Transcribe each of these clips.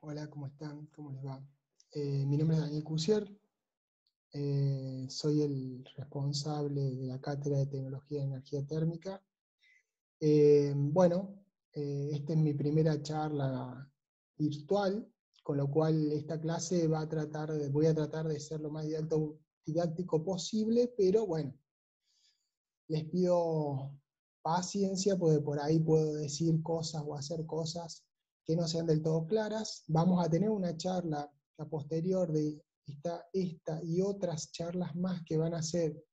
Hola, ¿cómo están? ¿Cómo les va? Mi nombre es Daniel Cusier, soy el responsable de la Cátedra de Tecnología de Energía Térmica. Esta es mi primera charla virtual, con lo cual esta clase voy a tratar de ser lo más didáctico posible, pero bueno, les pido paciencia, porque por ahí puedo decir cosas o hacer cosas que no sean del todo claras. Vamos a tener una charla a posterior de esta y otras charlas más que van a ser,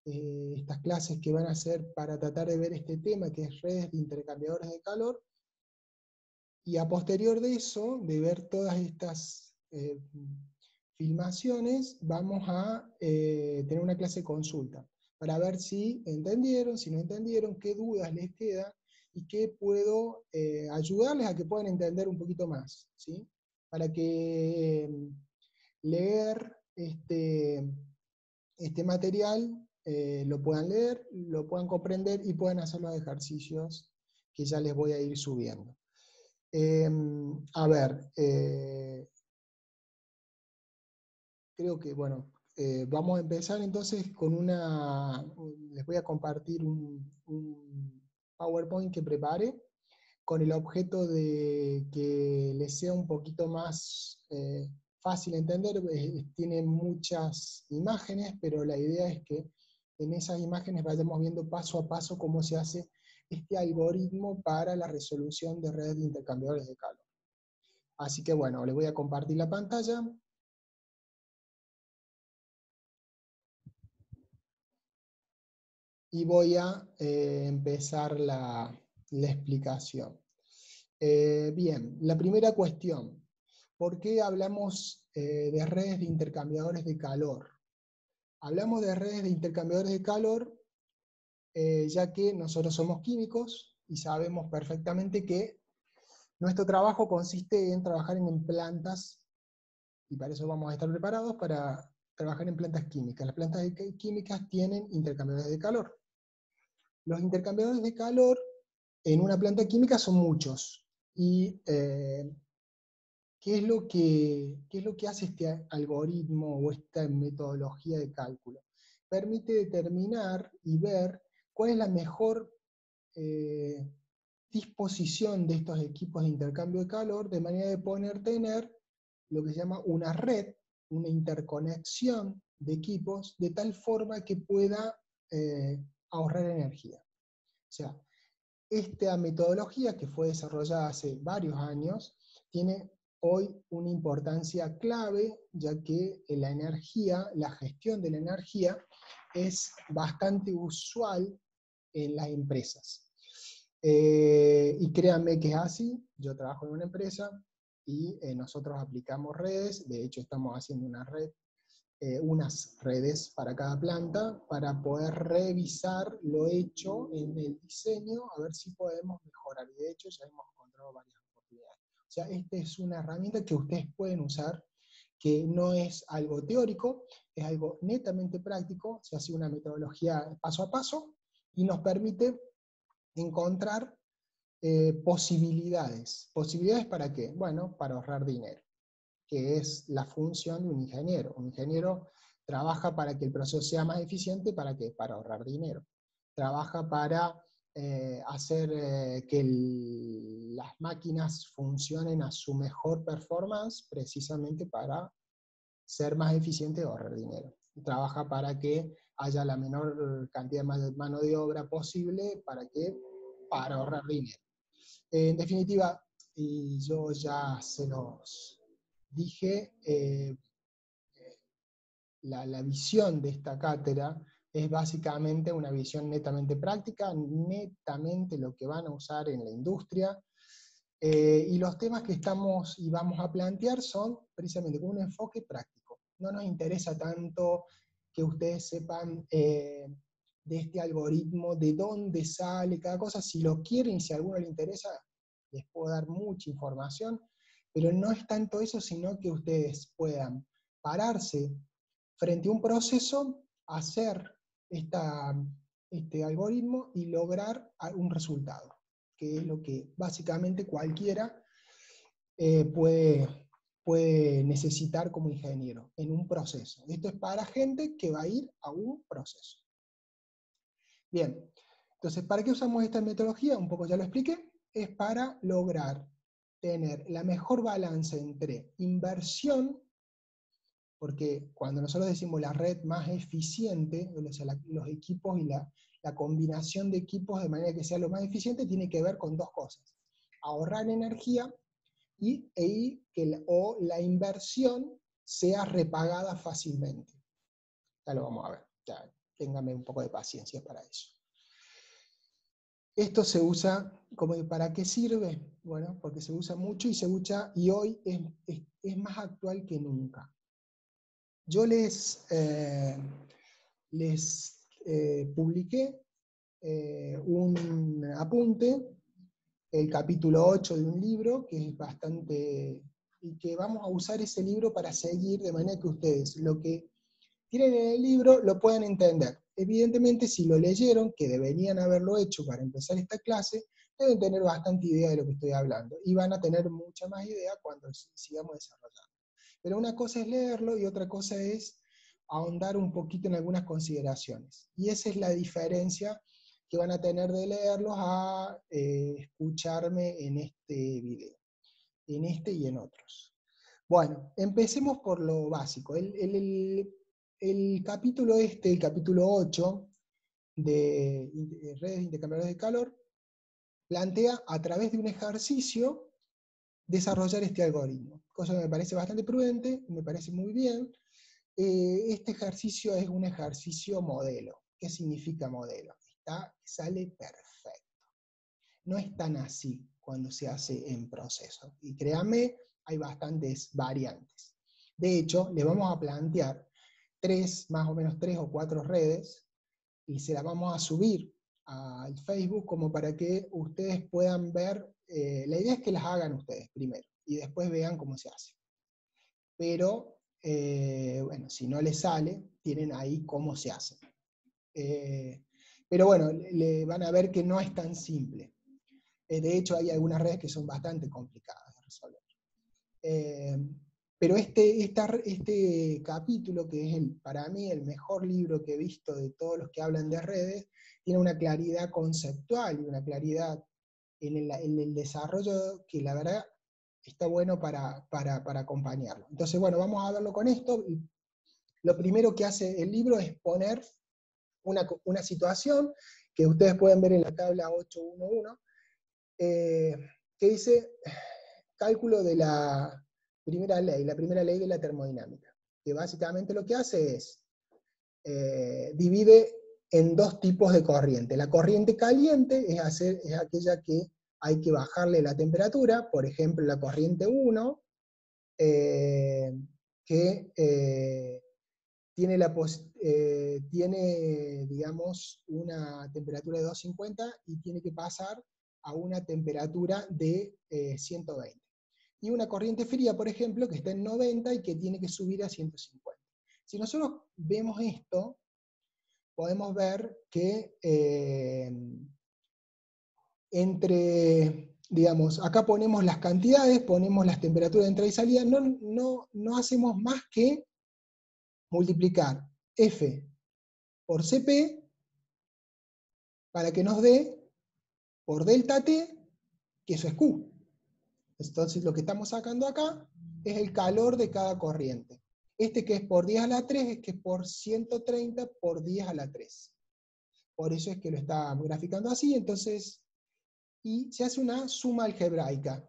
estas clases que van a ser para tratar de ver este tema, que es redes de intercambiadores de calor, y a posterior de eso, de ver todas estas filmaciones, vamos a tener una clase de consulta, para ver si entendieron, si no entendieron, qué dudas les quedan, y qué puedo ayudarles a que puedan entender un poquito más, ¿sí? Para que leer este material lo puedan leer, lo puedan comprender y puedan hacer los ejercicios que ya les voy a ir subiendo. Creo que, bueno, vamos a empezar entonces con les voy a compartir un PowerPoint que preparé, con el objeto de que les sea un poquito más fácil entender. Tiene muchas imágenes, pero la idea es que en esas imágenes vayamos viendo paso a paso cómo se hace este algoritmo para la resolución de redes de intercambiadores de calor. Así que bueno, les voy a compartir la pantalla. Y voy a empezar la explicación. Bien, la primera cuestión. ¿Por qué hablamos de redes de intercambiadores de calor? Hablamos de redes de intercambiadores de calor ya que nosotros somos químicos y sabemos perfectamente que nuestro trabajo consiste en trabajar en plantas, y para eso vamos a estar preparados para trabajar en plantas químicas. Las plantas químicas tienen intercambiadores de calor. Los intercambiadores de calor en una planta química son muchos. ¿Y qué es lo que hace este algoritmo o esta metodología de cálculo? Permite determinar y ver cuál es la mejor disposición de estos equipos de intercambio de calor, de manera de tener lo que se llama una red, una interconexión de equipos, de tal forma que pueda ahorrar energía. O sea, esta metodología, que fue desarrollada hace varios años, tiene hoy una importancia clave, ya que la energía, la gestión de la energía, es bastante usual en las empresas. Y créanme que es así. Yo trabajo en una empresa y nosotros aplicamos redes. De hecho estamos haciendo unas redes para cada planta, para poder revisar lo hecho en el diseño, a ver si podemos mejorar. Y de hecho ya hemos encontrado varias oportunidades. O sea, esta es una herramienta que ustedes pueden usar, que no es algo teórico, es algo netamente práctico. Se hace una metodología paso a paso y nos permite encontrar posibilidades. ¿Posibilidades para qué? Bueno, para ahorrar dinero, que es la función de un ingeniero. Un ingeniero trabaja para que el proceso sea más eficiente. ¿Para qué? Para ahorrar dinero. Trabaja para hacer que las máquinas funcionen a su mejor performance, precisamente para ser más eficiente y ahorrar dinero. Trabaja para que haya la menor cantidad de mano de obra posible, para ahorrar dinero. En definitiva, y yo ya se los dije, la visión de esta cátedra es básicamente una visión netamente práctica, netamente lo que van a usar en la industria, y los temas que estamos y vamos a plantear son precisamente con un enfoque práctico. No nos interesa tanto que ustedes sepan de este algoritmo, de dónde sale cada cosa. Si lo quieren, si a alguno le interesa, les puedo dar mucha información, pero no es tanto eso, sino que ustedes puedan pararse frente a un proceso, hacer este algoritmo y lograr un resultado, que es lo que básicamente cualquiera puede necesitar como ingeniero en un proceso. Esto es para gente que va a ir a un proceso. Bien, entonces, ¿para qué usamos esta metodología? Un poco ya lo expliqué. Es para lograr tener la mejor balance entre inversión, porque cuando nosotros decimos la red más eficiente, o sea, los equipos y la combinación de equipos de manera que sea lo más eficiente, tiene que ver con dos cosas: ahorrar energía y que la inversión sea repagada fácilmente. Ya lo vamos a ver, ya, téngame un poco de paciencia para eso. Esto se usa, ¿para qué sirve? Bueno, porque se usa mucho y hoy es más actual que nunca. Yo les publiqué un apunte, el capítulo 8 de un libro, que es bastante, y que vamos a usar ese libro para seguir, de manera que ustedes lo que tienen en el libro lo puedan entender. Evidentemente, si lo leyeron, que deberían haberlo hecho para empezar esta clase, deben tener bastante idea de lo que estoy hablando, y van a tener mucha más idea cuando sigamos desarrollando. Pero una cosa es leerlo y otra cosa es ahondar un poquito en algunas consideraciones. Y esa es la diferencia que van a tener de leerlos a escucharme en este video, en este y en otros. Bueno, empecemos por lo básico. El capítulo el capítulo 8 de redes intercambiadores de calor, plantea a través de un ejercicio desarrollar este algoritmo, cosa que me parece bastante prudente, me parece muy bien. Este ejercicio es un ejercicio modelo. ¿Qué significa modelo? Sale perfecto. No es tan así cuando se hace en proceso. Y créanme, hay bastantes variantes. De hecho, le vamos a plantear más o menos 3 o 4 redes, y se las vamos a subir al Facebook como para que ustedes puedan ver. La idea es que las hagan ustedes primero, y después vean cómo se hace. Pero, bueno, si no les sale, tienen ahí cómo se hace. Pero bueno, le van a ver que no es tan simple. De hecho, hay algunas redes que son bastante complicadas de resolver. Pero este capítulo, que es para mí el mejor libro que he visto de todos los que hablan de redes, tiene una claridad conceptual y una claridad en el desarrollo que la verdad está bueno para acompañarlo. Entonces, bueno, vamos a verlo con esto. Lo primero que hace el libro es poner una situación que ustedes pueden ver en la tabla 811, que dice cálculo de la primera ley de la termodinámica, que básicamente lo que hace es divide en dos tipos de corriente. La corriente caliente es aquella que hay que bajarle la temperatura, por ejemplo la corriente 1, que tiene, digamos, una temperatura de 250 y tiene que pasar a una temperatura de 120. Y una corriente fría, por ejemplo, que está en 90 y que tiene que subir a 150. Si nosotros vemos esto, podemos ver que digamos, acá ponemos las cantidades, ponemos las temperaturas de entrada y salida, no hacemos más que multiplicar F por Cp para que nos dé por delta T, que eso es Q. Entonces lo que estamos sacando acá es el calor de cada corriente. Este que es por 10 a la 3 es que es por 130 por 10 a la 3. Por eso es que lo está graficando así. Entonces, y se hace una suma algebraica.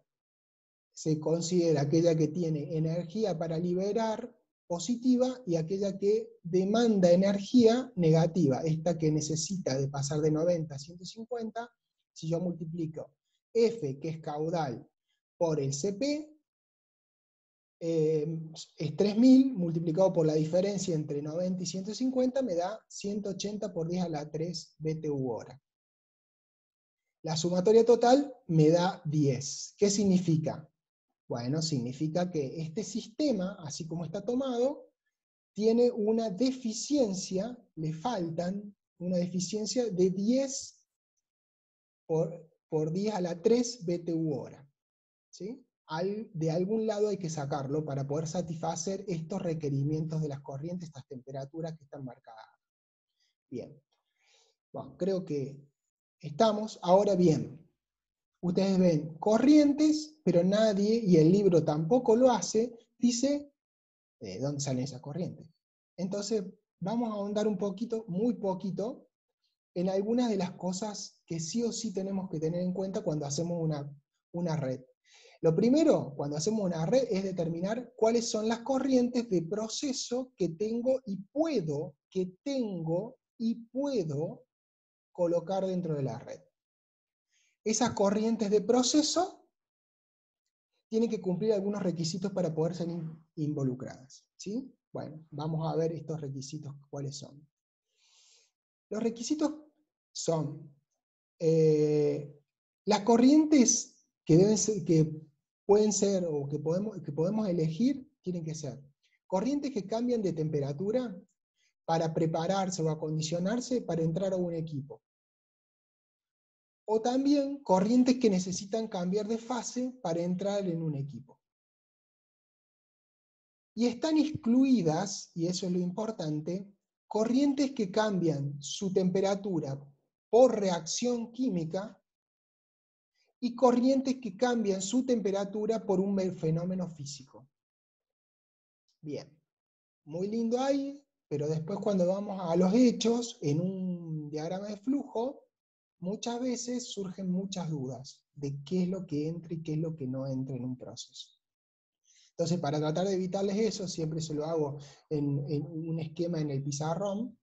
Se considera aquella que tiene energía para liberar positiva y aquella que demanda energía negativa, esta que necesita de pasar de 90 a 150. Si yo multiplico F, que es caudal, por el Cp, es 3000 multiplicado por la diferencia entre 90 y 150, me da 180 por 10 a la 3 BTU hora. La sumatoria total me da 10. ¿Qué significa? Bueno, significa que este sistema, así como está tomado, tiene una deficiencia, le faltan una deficiencia de 10 por 10 a la 3 BTU hora. ¿Sí? de algún lado hay que sacarlo para poder satisfacer estos requerimientos de las corrientes, estas temperaturas que están marcadas. Bien, bueno, creo que estamos. Ahora bien, ustedes ven corrientes, pero nadie, y el libro tampoco lo hace, dice de dónde salen esas corrientes. Entonces, vamos a ahondar un poquito, muy poquito, en algunas de las cosas que sí o sí tenemos que tener en cuenta cuando hacemos una red. Lo primero, cuando hacemos una red, es determinar cuáles son las corrientes de proceso que tengo y puedo colocar dentro de la red. Esas corrientes de proceso tienen que cumplir algunos requisitos para poder ser involucradas, ¿sí? Bueno, vamos a ver estos requisitos, cuáles son. Los requisitos son las corrientes que pueden ser o que podemos elegir, tienen que ser corrientes que cambian de temperatura para prepararse o acondicionarse para entrar a un equipo. O también corrientes que necesitan cambiar de fase para entrar en un equipo. Y están excluidas, y eso es lo importante, corrientes que cambian su temperatura por reacción química y corrientes que cambian su temperatura por un fenómeno físico. Bien, muy lindo ahí, pero después cuando vamos a los hechos, en un diagrama de flujo, muchas veces surgen muchas dudas de qué es lo que entra y qué es lo que no entra en un proceso. Entonces, para tratar de evitarles eso, siempre se lo hago en un esquema en el pizarrón,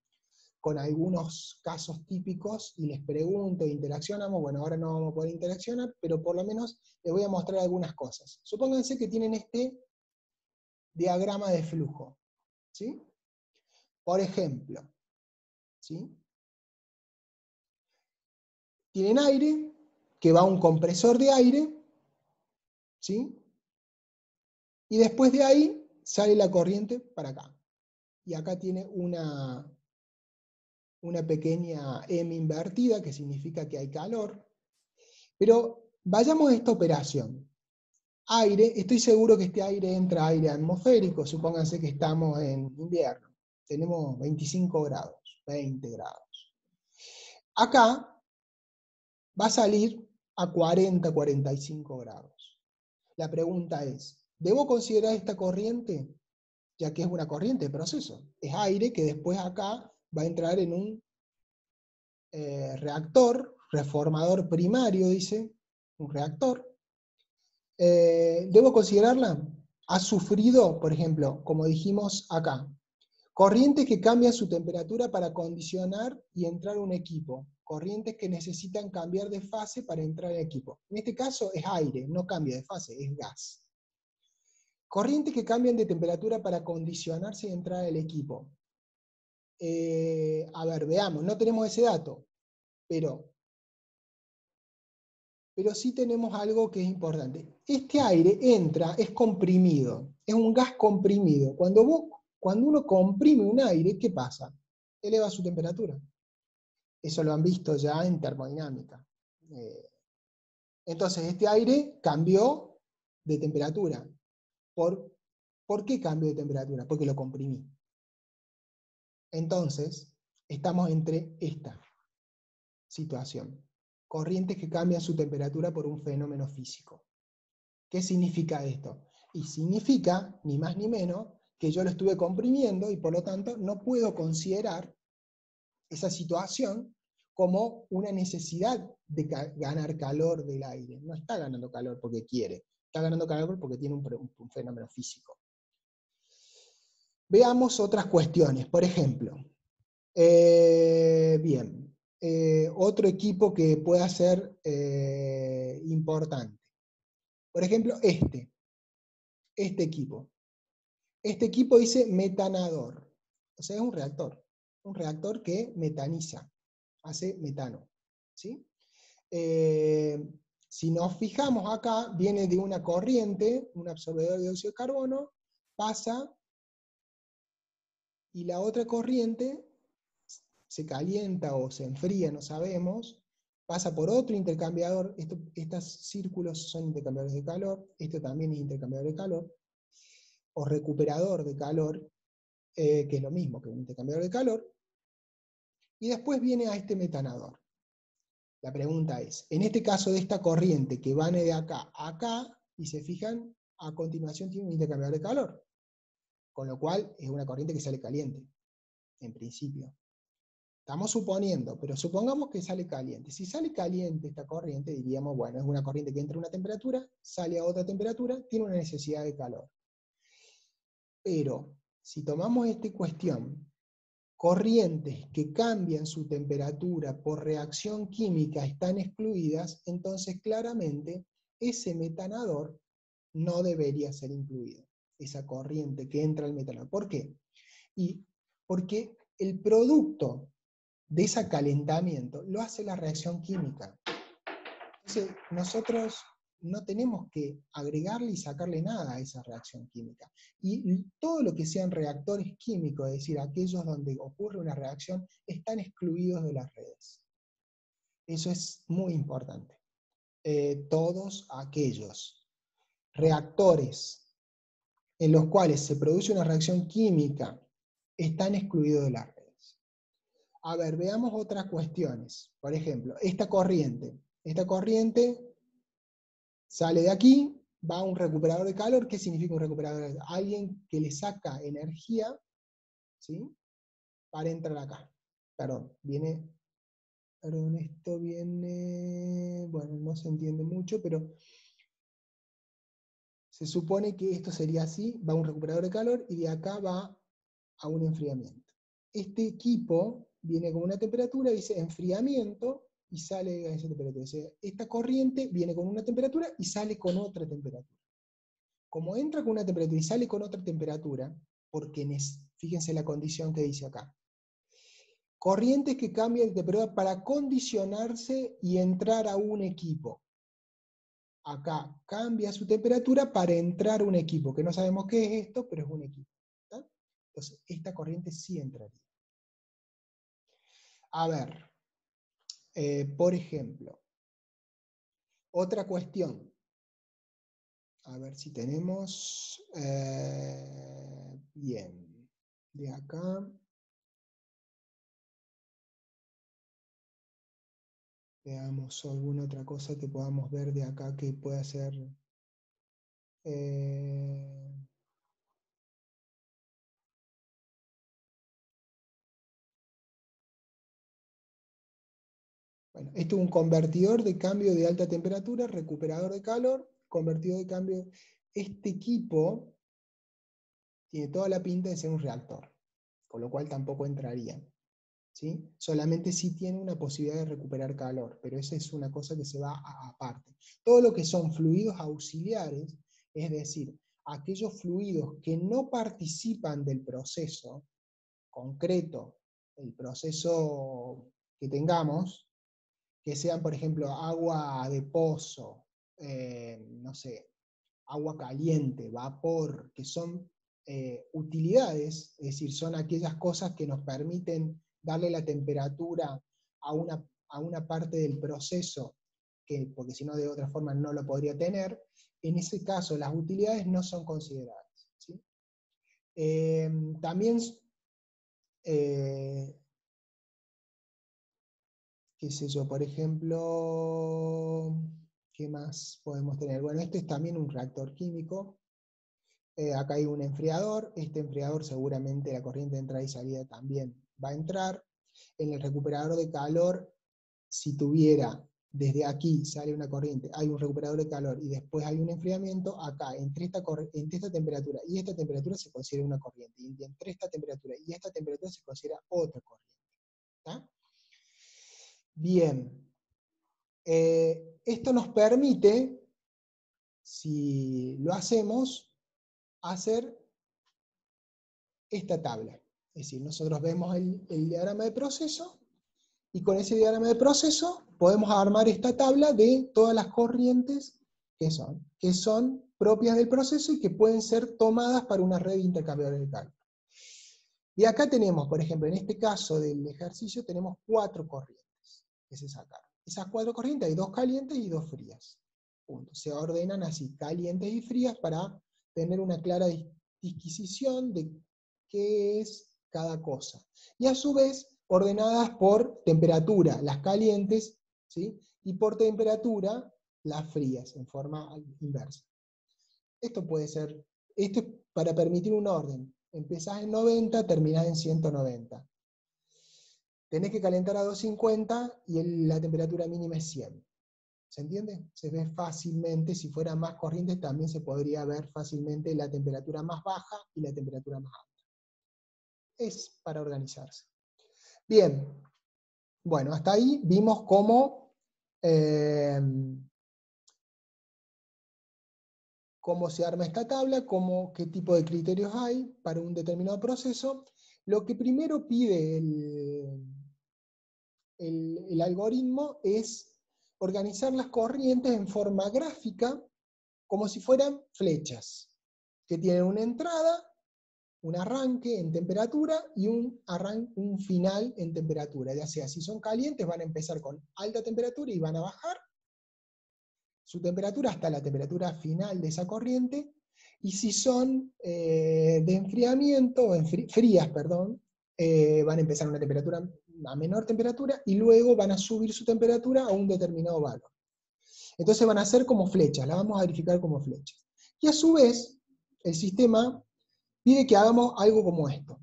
con algunos casos típicos, y les pregunto, interaccionamos. Bueno, ahora no vamos a poder interaccionar, pero por lo menos les voy a mostrar algunas cosas. Supónganse que tienen este diagrama de flujo, ¿sí? Por ejemplo, ¿sí? Tienen aire, que va a un compresor de aire, ¿sí? Y después de ahí sale la corriente para acá. Y acá tiene una pequeña M invertida, que significa que hay calor. Pero vayamos a esta operación. Aire, estoy seguro que este aire entra aire atmosférico, supónganse que estamos en invierno. Tenemos 25 grados, 20 grados. Acá va a salir a 40, 45 grados. La pregunta es, ¿debo considerar esta corriente? Ya que es una corriente de proceso. Es aire que después acá va a entrar en un reactor, reformador primario, dice, un reactor. ¿Debo considerarla? Ha sufrido, por ejemplo, como dijimos acá, corrientes que cambian su temperatura para acondicionar y entrar a un equipo. Corrientes que necesitan cambiar de fase para entrar al equipo. En este caso es aire, no cambia de fase, es gas. Corrientes que cambian de temperatura para acondicionarse y entrar al equipo. A ver, veamos, no tenemos ese dato, pero sí tenemos algo que es importante. Este aire entra, es comprimido, es un gas comprimido. Cuando uno comprime un aire, ¿qué pasa? Eleva su temperatura. Eso lo han visto ya en termodinámica. Entonces, este aire cambió de temperatura. ¿Por qué cambió de temperatura? Porque lo comprimí. Entonces, estamos entre esta situación. Corrientes que cambian su temperatura por un fenómeno físico. ¿Qué significa esto? Y significa, ni más ni menos, que yo lo estuve comprimiendo y por lo tanto no puedo considerar esa situación como una necesidad de ganar calor del aire. No está ganando calor porque quiere, está ganando calor porque tiene un fenómeno físico. Veamos otras cuestiones. Por ejemplo, otro equipo que pueda ser importante. Por ejemplo, este equipo. Este equipo dice metanador. O sea, es un reactor que metaniza, hace metano, ¿sí? Si nos fijamos acá, viene de una corriente, un absorbedor de dióxido de carbono, pasa, y la otra corriente se calienta o se enfría, no sabemos, pasa por otro intercambiador, estos círculos son intercambiadores de calor, esto también es intercambiador de calor, o recuperador de calor, que es lo mismo que un intercambiador de calor, y después viene a este metanador. La pregunta es, en este caso de esta corriente que va de acá a acá, y se fijan, a continuación tiene un intercambiador de calor, con lo cual es una corriente que sale caliente, en principio. Estamos suponiendo, pero supongamos que sale caliente. Si sale caliente esta corriente, diríamos, bueno, es una corriente que entra a una temperatura, sale a otra temperatura, tiene una necesidad de calor. Pero, si tomamos esta cuestión, corrientes que cambian su temperatura por reacción química están excluidas, entonces claramente ese metanador no debería ser incluido. Esa corriente que entra al metanador. ¿Por qué? Porque el producto de ese calentamiento lo hace la reacción química. Entonces, nosotros no tenemos que agregarle y sacarle nada a esa reacción química. Y todo lo que sean reactores químicos, es decir, aquellos donde ocurre una reacción, están excluidos de las redes. Eso es muy importante. Todos aquellos reactores en los cuales se produce una reacción química están excluidos de las redes. A ver, veamos otras cuestiones. Por ejemplo, esta corriente. Esta corriente sale de aquí, va a un recuperador de calor. ¿Qué significa un recuperador de calor? Alguien que le saca energía, ¿sí?, para entrar acá. Perdón, esto viene, bueno, no se entiende mucho, pero se supone que esto sería así, va a un recuperador de calor y de acá va a un enfriamiento. Este equipo viene con una temperatura, dice enfriamiento, y sale a esa temperatura. O sea, esta corriente viene con una temperatura y sale con otra temperatura. Como entra con una temperatura y sale con otra temperatura, porque fíjense la condición que dice acá. Corrientes que cambian de temperatura para condicionarse y entrar a un equipo. Acá cambia su temperatura para entrar a un equipo, que no sabemos qué es esto, pero es un equipo. ¿Está? Entonces, esta corriente sí entraría. A ver, por ejemplo, otra cuestión. A ver si tenemos, bien, de acá. Veamos alguna otra cosa que podamos ver de acá que pueda ser. Bueno, esto es un convertidor de cambio de alta temperatura, recuperador de calor, convertidor de cambio. Este equipo tiene toda la pinta de ser un reactor, con lo cual tampoco entraría, ¿sí? Solamente sí tiene una posibilidad de recuperar calor, pero esa es una cosa que se va aparte. Todo lo que son fluidos auxiliares, es decir, aquellos fluidos que no participan del proceso concreto, el proceso que tengamos, que sean, por ejemplo, agua de pozo, no sé, agua caliente, vapor, que son utilidades, es decir, son aquellas cosas que nos permiten darle la temperatura a una parte del proceso, porque si no de otra forma no lo podría tener. En ese caso las utilidades no son consideradas, ¿sí? También, qué sé yo, por ejemplo, ¿qué más podemos tener? Bueno, este es también un reactor químico. Acá hay un enfriador. Este enfriador seguramente la corriente de entrada y salida también va a entrar. En el recuperador de calor, si tuviera desde aquí sale una corriente, hay un recuperador de calor y después hay un enfriamiento, acá entre esta temperatura y esta temperatura se considera una corriente, y entre esta temperatura y esta temperatura se considera otra corriente. ¿Está? Bien. Esto nos permite, si lo hacemos, hacer esta tabla. Es decir, nosotros vemos el diagrama de proceso, y con ese diagrama de proceso podemos armar esta tabla de todas las corrientes que son propias del proceso y que pueden ser tomadas para una red de intercambiadores de calor. Y acá tenemos, por ejemplo, en este caso del ejercicio, tenemos 4 corrientes que se sacaron. esas 4 corrientes hay 2 calientes y 2 frías. Punto. Se ordenan así, calientes y frías, para tener una clara disquisición de qué es cada cosa. Y a su vez, ordenadas por temperatura, las calientes, ¿sí? Y por temperatura, las frías, en forma inversa. Esto puede ser, esto es para permitir un orden. Empezás en 90, terminás en 190. Tenés que calentar a 250 y la temperatura mínima es 100. ¿Se entiende? Se ve fácilmente. Si fuera más corriente también se podría ver fácilmente la temperatura más baja y la temperatura más alta. Es para organizarse. Bien, bueno, hasta ahí vimos cómo se arma esta tabla, qué tipo de criterios hay para un determinado proceso. Lo que primero pide el algoritmo es organizar las corrientes en forma gráfica, como si fueran flechas, que tienen una entrada, un arranque en temperatura y un final en temperatura. Ya sea, si son calientes van a empezar con alta temperatura y van a bajar su temperatura hasta la temperatura final de esa corriente, y si son de enfriamiento, frías, perdón, van a empezar a una temperatura, a menor temperatura, y luego van a subir su temperatura a un determinado valor. Entonces van a ser como flechas, las vamos a verificar como flechas. Y a su vez, el sistema pide que hagamos algo como esto.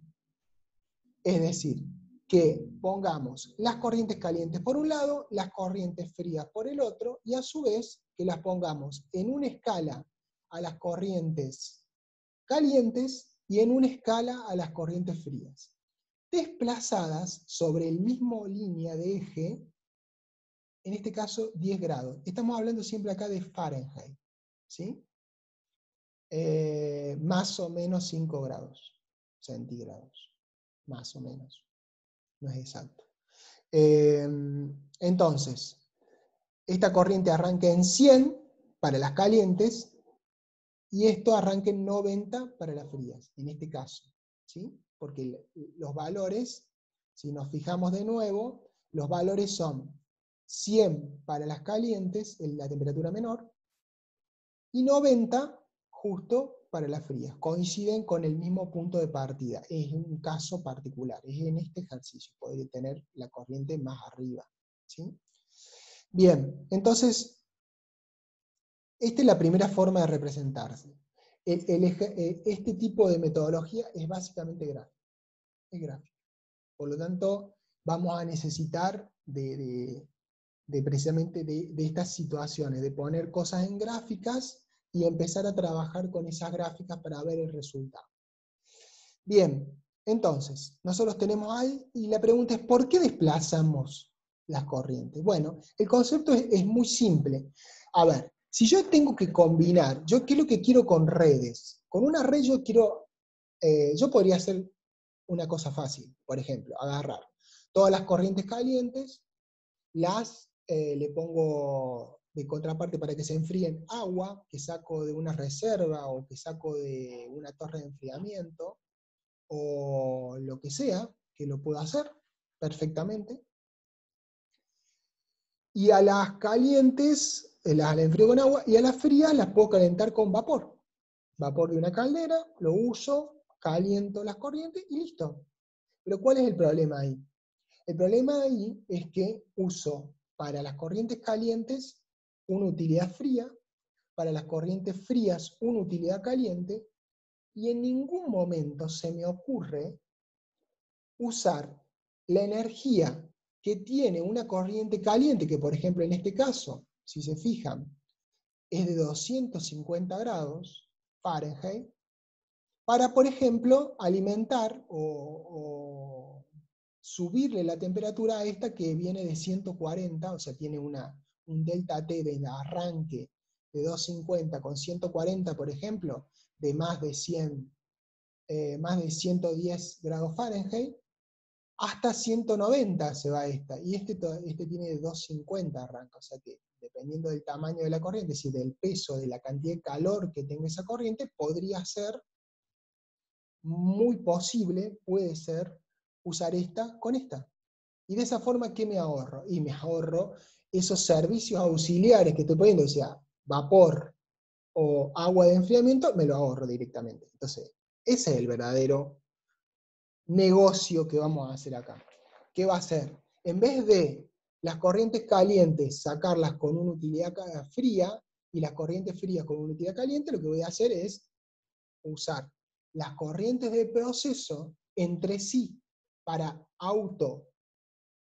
Es decir, que pongamos las corrientes calientes por un lado, las corrientes frías por el otro, y a su vez que las pongamos en una escala a las corrientes calientes y en una escala a las corrientes frías, desplazadas sobre el mismo línea de eje, en este caso 10 grados. Estamos hablando siempre acá de Fahrenheit, ¿sí? Más o menos 5 grados centígrados, más o menos, no es exacto. Entonces, esta corriente arranca en 100 para las calientes, y esto arranca en 90 para las frías, en este caso, ¿sí? Porque los valores, si nos fijamos de nuevo, los valores son 100 para las calientes, la temperatura menor, y 90 justo para las frías. Coinciden con el mismo punto de partida. Es un caso particular, es en este ejercicio, podría tener la corriente más arriba, ¿sí? Bien, entonces, esta es la primera forma de representarse. Este tipo de metodología es básicamente gráfica. Es gráfica. Por lo tanto, vamos a necesitar precisamente de estas situaciones, de poner cosas en gráficas y empezar a trabajar con esas gráficas para ver el resultado. Bien, entonces, nosotros tenemos ahí, y la pregunta es, ¿por qué desplazamos las corrientes? Bueno, el concepto es muy simple. A ver, si yo tengo que combinar, ¿qué es lo que quiero con redes? Con una red yo podría hacer una cosa fácil, por ejemplo, agarrar todas las corrientes calientes, le pongo de contraparte para que se enfríen agua, que saco de una reserva o que saco de una torre de enfriamiento, o lo que sea, que lo puedo hacer perfectamente. Y a las calientes las enfrío con agua, y a las frías las puedo calentar con vapor. Vapor de una caldera, lo uso, caliento las corrientes y listo. Pero ¿cuál es el problema ahí? El problema ahí es que uso para las corrientes calientes una utilidad fría, para las corrientes frías una utilidad caliente, y en ningún momento se me ocurre usar la energía que tiene una corriente caliente, que por ejemplo en este caso, si se fijan, es de 250 grados Fahrenheit, para por ejemplo alimentar o subirle la temperatura a esta que viene de 140, o sea, tiene un delta T de arranque de 250 con 140, por ejemplo, de más de 110 grados Fahrenheit, hasta 190 se va esta, y este tiene de 250 arranca, o sea que dependiendo del tamaño de la corriente, es decir, del peso, de la cantidad de calor que tenga esa corriente, podría ser muy posible, puede ser, usar esta con esta. Y de esa forma, ¿qué me ahorro? Y me ahorro esos servicios auxiliares que estoy poniendo, o sea, vapor o agua de enfriamiento, me lo ahorro directamente. Entonces, ese es el verdadero negocio que vamos a hacer acá. ¿Qué va a hacer? En vez de las corrientes calientes sacarlas con una utilidad fría, y las corrientes frías con una utilidad caliente, lo que voy a hacer es usar las corrientes de proceso entre sí para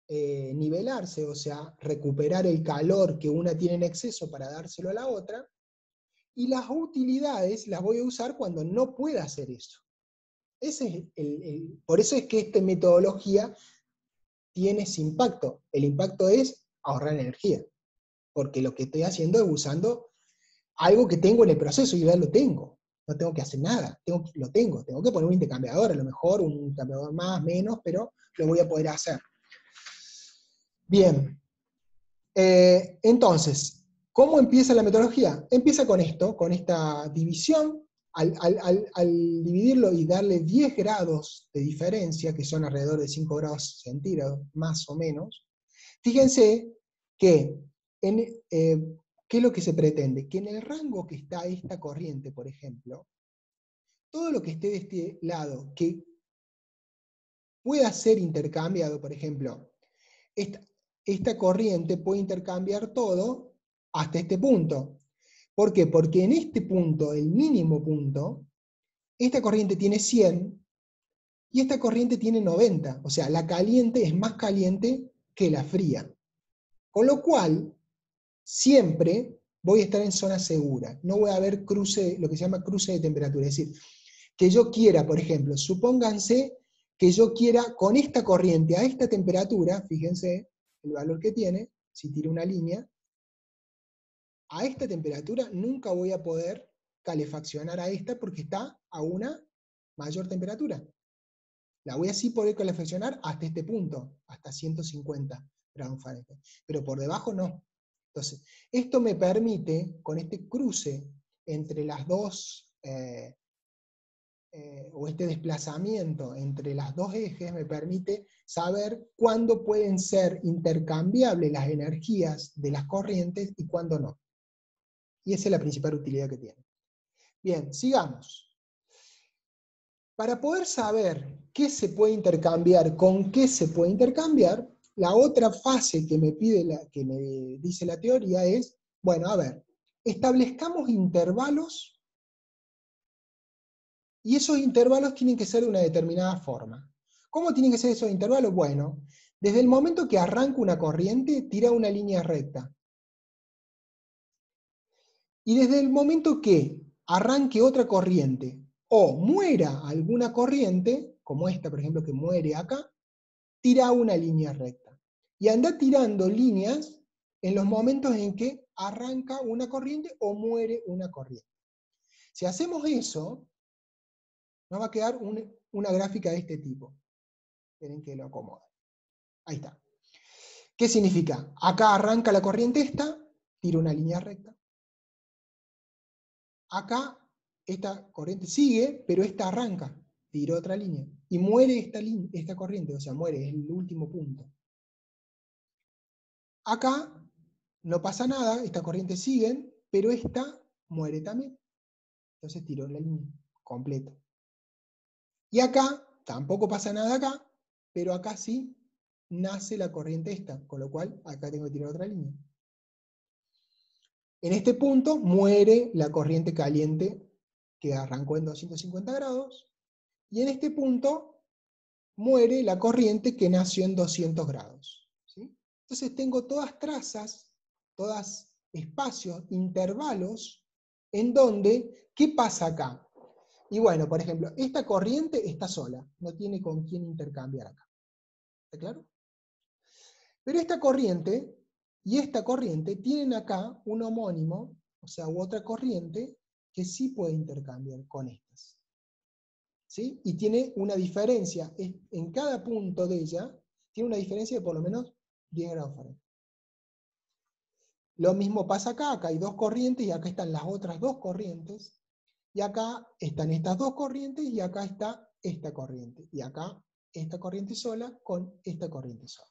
nivelarse, o sea, recuperar el calor que una tiene en exceso para dárselo a la otra, y las utilidades las voy a usar cuando no pueda hacer eso. Ese es por eso es que esta metodología tiene ese impacto. El impacto es ahorrar energía, porque lo que estoy haciendo es usando algo que tengo en el proceso y ya lo tengo. No tengo que hacer nada, lo tengo. Tengo que poner un intercambiador, a lo mejor un intercambiador más, menos, pero lo voy a poder hacer. Bien. Entonces, ¿cómo empieza la metodología? Empieza con esto, con esta división. Al dividirlo y darle 10 grados de diferencia, que son alrededor de 5 grados centígrados, más o menos, fíjense que, ¿qué es lo que se pretende? Que en el rango que está esta corriente, por ejemplo, todo lo que esté de este lado, que pueda ser intercambiado, por ejemplo, esta corriente puede intercambiar todo hasta este punto. ¿Por qué? Porque en este punto, el mínimo punto, esta corriente tiene 100 y esta corriente tiene 90. O sea, la caliente es más caliente que la fría. Con lo cual, siempre voy a estar en zona segura. No voy a haber cruce, lo que se llama cruce de temperatura. Es decir, que yo quiera, por ejemplo, supónganse que yo quiera con esta corriente a esta temperatura, fíjense el valor que tiene, si tiro una línea, a esta temperatura nunca voy a poder calefaccionar a esta porque está a una mayor temperatura. La voy así poder calefaccionar hasta este punto, hasta 150 grados Fahrenheit, pero por debajo no. Entonces, esto me permite, con este cruce entre las dos, o este desplazamiento entre las dos ejes, me permite saber cuándo pueden ser intercambiables las energías de las corrientes y cuándo no. Y esa es la principal utilidad que tiene. Bien, sigamos. Para poder saber qué se puede intercambiar, con qué se puede intercambiar, la otra fase que me dice la teoría es, bueno, a ver, establezcamos intervalos y esos intervalos tienen que ser de una determinada forma. ¿Cómo tienen que ser esos intervalos? Bueno, desde el momento que arranca una corriente, tira una línea recta. Y desde el momento que arranque otra corriente o muera alguna corriente, como esta por ejemplo que muere acá, tira una línea recta. Y anda tirando líneas en los momentos en que arranca una corriente o muere una corriente. Si hacemos eso, nos va a quedar una gráfica de este tipo. Esperen que lo acomode. Ahí está. ¿Qué significa? Acá arranca la corriente esta, tira una línea recta. Acá esta corriente sigue, pero esta arranca, tira otra línea. Y muere esta corriente, o sea, muere, es el último punto. Acá no pasa nada, esta corriente sigue, pero esta muere también. Entonces tiró la línea completa. Y acá tampoco pasa nada acá, pero acá sí nace la corriente esta, con lo cual acá tengo que tirar otra línea. En este punto muere la corriente caliente que arrancó en 250 grados, y en este punto muere la corriente que nació en 200 grados. ¿Sí? Entonces tengo todas trazas, todas espacios, intervalos, en donde, ¿qué pasa acá? Y bueno, por ejemplo, esta corriente está sola, no tiene con quién intercambiar acá. ¿Está claro? Pero esta corriente y esta corriente tienen acá un homónimo, o sea, u otra corriente, que sí puede intercambiar con estas. ¿Sí? Y tiene una diferencia, en cada punto de ella, tiene una diferencia de por lo menos 10 grados Fahrenheit. Lo mismo pasa acá hay dos corrientes y acá están las otras dos corrientes, y acá están estas dos corrientes y acá está esta corriente, y acá esta corriente sola con esta corriente sola.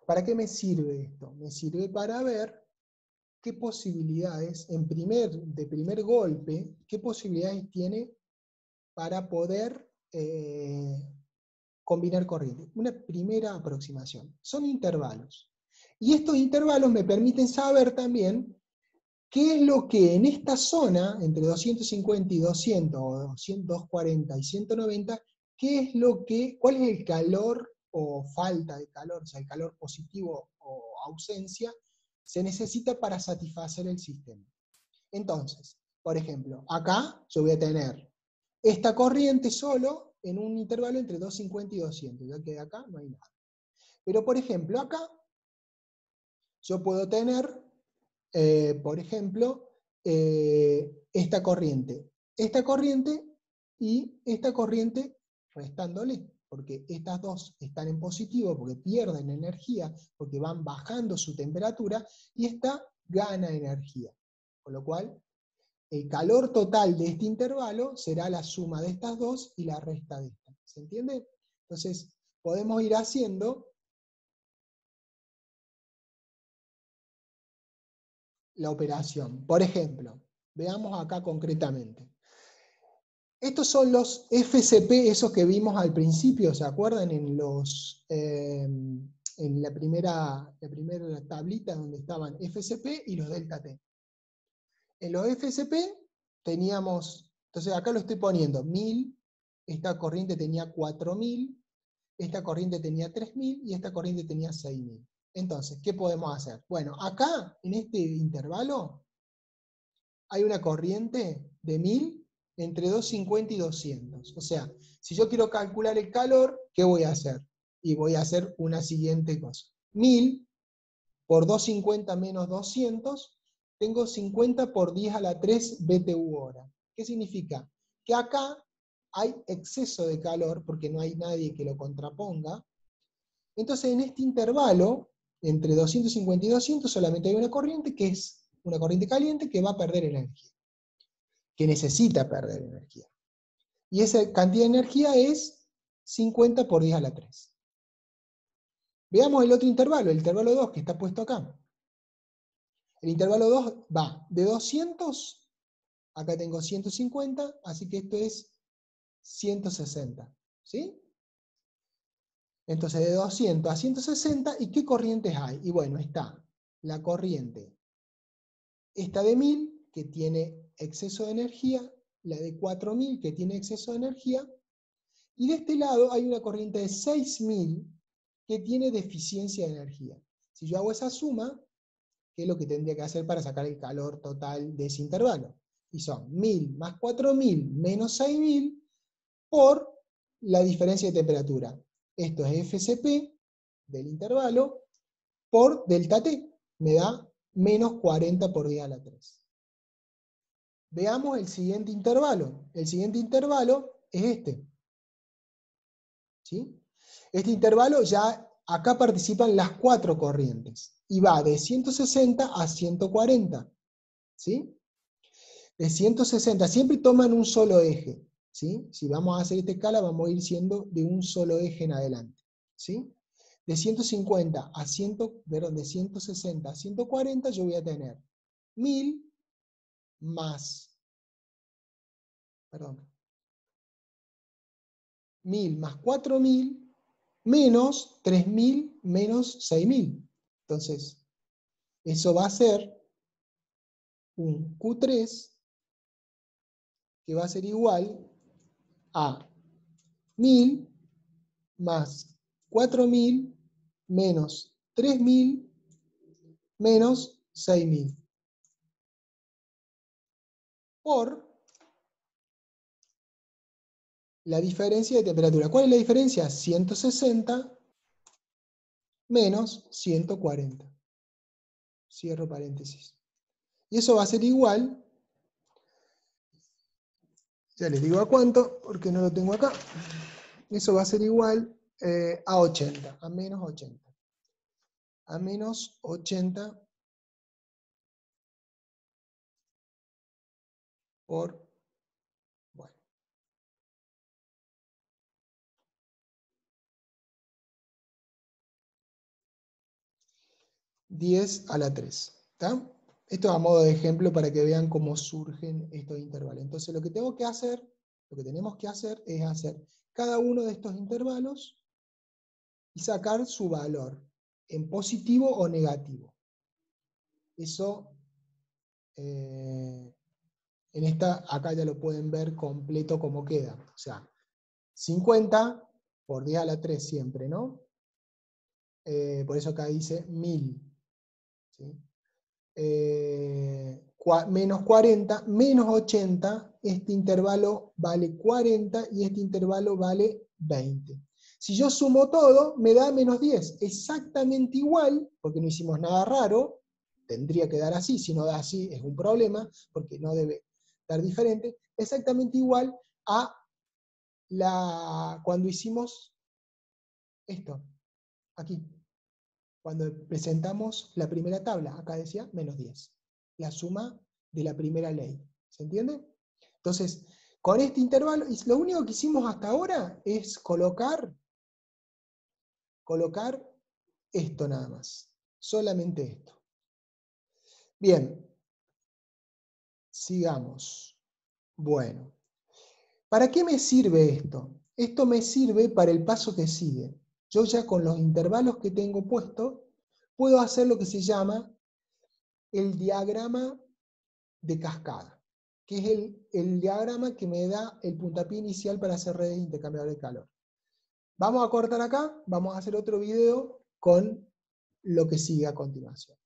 ¿para qué me sirve esto? Me sirve para ver qué posibilidades, de primer golpe, qué posibilidades tiene para poder combinar corriente. Una primera aproximación. Son intervalos. Y estos intervalos me permiten saber también qué es lo que en esta zona, entre 250 y 200, o 240 y 190, cuál es el calor o falta de calor, o sea, el calor positivo o ausencia, se necesita para satisfacer el sistema. Entonces, por ejemplo, acá yo voy a tener esta corriente solo en un intervalo entre 250 y 200, ya que acá no hay nada. Pero, por ejemplo, acá yo puedo tener, por ejemplo, esta corriente y esta corriente restándole, porque estas dos están en positivo, porque pierden energía, porque van bajando su temperatura, y esta gana energía. Con lo cual, el calor total de este intervalo será la suma de estas dos y la resta de esta. ¿Se entiende? Entonces, podemos ir haciendo la operación. Por ejemplo, veamos acá concretamente. Estos son los FCP, esos que vimos al principio, ¿se acuerdan? En la primera tablita donde estaban FCP y los delta T. En los FCP teníamos, entonces acá lo estoy poniendo, 1000, esta corriente tenía 4000, esta corriente tenía 3000 y esta corriente tenía 6000. Entonces, ¿qué podemos hacer? Bueno, acá, en este intervalo, hay una corriente de 1000 entre 250 y 200. O sea, si yo quiero calcular el calor, ¿qué voy a hacer? Y voy a hacer una siguiente cosa. 1000 por 250 menos 200, tengo 50 por 10 a la 3 BTU hora. ¿Qué significa? Que acá hay exceso de calor, porque no hay nadie que lo contraponga. Entonces, en este intervalo, entre 250 y 200, solamente hay una corriente, que es una corriente caliente, que va a perder energía, que necesita perder energía. Y esa cantidad de energía es 50 por 10 a la 3. Veamos el otro intervalo, el intervalo 2, que está puesto acá. El intervalo 2 va de 200, acá tengo 150, así que esto es 160. ¿Sí? Entonces, de 200 a 160, ¿y qué corrientes hay? Y bueno, está la corriente, esta de 1000, que tiene exceso de energía, la de 4000, que tiene exceso de energía, y de este lado hay una corriente de 6000, que tiene deficiencia de energía. Si yo hago esa suma, ¿qué es lo que tendría que hacer para sacar el calor total de ese intervalo? Y son 1000 más 4000 menos 6000 por la diferencia de temperatura. Esto es FCP del intervalo por delta T. Me da menos 40 por 10 a la 3. Veamos el siguiente intervalo. El siguiente intervalo es este. ¿Sí? Este intervalo ya, acá participan las 4 corrientes. Y va de 160 a 140. ¿Sí? De 160, siempre toman un solo eje. ¿Sí? Si vamos a hacer esta escala, vamos a ir siendo de un solo eje en adelante. ¿Sí? De 150 a 160 a 140, yo voy a tener 1000 más, perdón, 1000 más 4000 menos 3000 menos 6000. Entonces, eso va a ser un Q3 que va a ser igual a 1000 más 4000 menos 3000 menos 6000 por la diferencia de temperatura. ¿Cuál es la diferencia? 160 menos 140. Cierro paréntesis. Y eso va a ser igual, ya les digo a cuánto, porque no lo tengo acá. Eso va a ser igual a 80, a menos 80. A menos 80 por, bueno, 10 a la 3. ¿Está? Esto es a modo de ejemplo para que vean cómo surgen estos intervalos. Entonces lo que tenemos que hacer es hacer cada uno de estos intervalos y sacar su valor, en positivo o negativo. Eso, en esta, acá ya lo pueden ver completo cómo queda. O sea, 50 por 10 a la 3 siempre, ¿no? Por eso acá dice 1000. ¿Sí? Menos 40, menos 80, este intervalo vale 40 y este intervalo vale 20. Si yo sumo todo, me da menos 10, exactamente igual, porque no hicimos nada raro, tendría que dar así, si no da así es un problema, porque no debe dar diferente, exactamente igual a cuando hicimos esto, aquí. Cuando presentamos la primera tabla, acá decía menos 10. La suma de la primera ley. ¿Se entiende? Entonces, con este intervalo, y lo único que hicimos hasta ahora es colocar esto nada más. Solamente esto. Bien. Sigamos. Bueno. ¿Para qué me sirve esto? Esto me sirve para el paso que sigue. Yo ya con los intervalos que tengo puestos, puedo hacer lo que se llama el diagrama de cascada, que es el diagrama que me da el puntapié inicial para hacer redes de intercambiador de calor. Vamos a cortar acá, vamos a hacer otro video con lo que sigue a continuación.